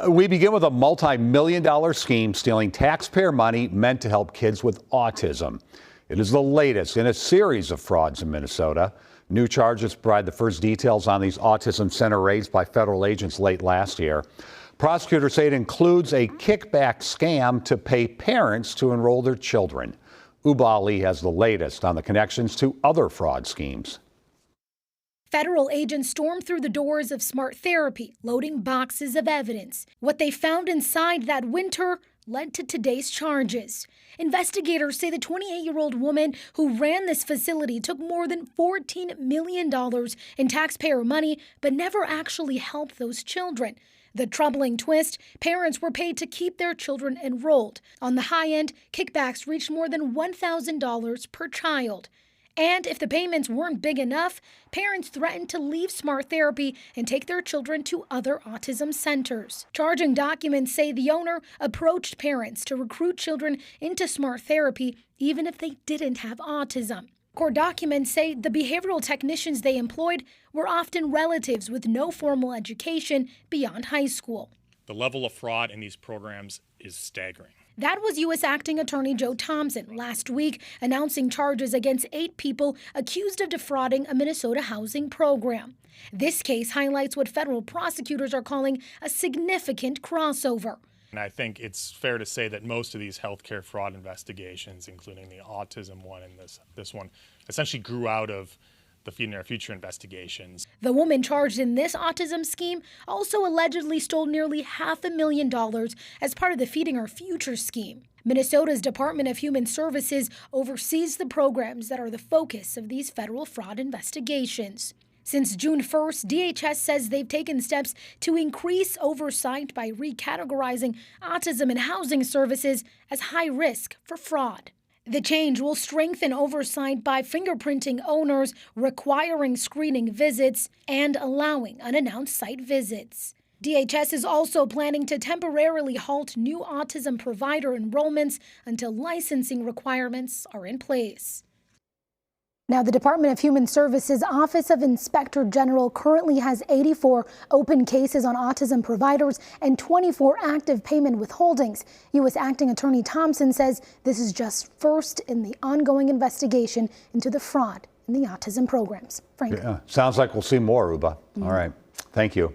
We begin with a multi-million-dollar scheme stealing taxpayer money meant to help kids with autism. It is the latest in a series of frauds in Minnesota. New charges provide the first details on these autism center raids by federal agents late last year. Prosecutors say it includes a kickback scam to pay parents to enroll their children. Uba Ali has the latest on the connections to other fraud schemes. Federal agents stormed through the doors of Smart Therapy, loading boxes of evidence. What they found inside that winter led to today's charges. Investigators say the 28-year-old woman who ran this facility took more than $14 million in taxpayer money, but never actually helped those children. The troubling twist, parents were paid to keep their children enrolled. On the high end, kickbacks reached more than $1,000 per child. And if the payments weren't big enough, parents threatened to leave Smart Therapy and take their children to other autism centers. Charging documents say the owner approached parents to recruit children into Smart Therapy even if they didn't have autism. Court documents say the behavioral technicians they employed were often relatives with no formal education beyond high school. The level of fraud in these programs is staggering. That was U.S. Acting Attorney Joe Thompson last week announcing charges against 8 people accused of defrauding a Minnesota housing program. This case highlights what federal prosecutors are calling a significant crossover. And I think it's fair to say that most of these healthcare fraud investigations, including the autism one and this one, essentially grew out of the Feeding Our Future investigations. The woman charged in this autism scheme also allegedly stole nearly $500,000 as part of the Feeding Our Future scheme. Minnesota's Department of Human Services oversees the programs that are the focus of these federal fraud investigations. Since June 1st, DHS says they've taken steps to increase oversight by recategorizing autism and housing services as high risk for fraud. The change will strengthen oversight by fingerprinting owners, requiring screening visits, and allowing unannounced site visits. DHS is also planning to temporarily halt new autism provider enrollments until licensing requirements are in place. Now, the Department of Human Services Office of Inspector General currently has 84 open cases on autism providers and 24 active payment withholdings. U.S. Acting Attorney Thompson says this is just first in the ongoing investigation into the fraud in the autism programs. Frank. Yeah, sounds like we'll see more, Uba. All right. Thank you.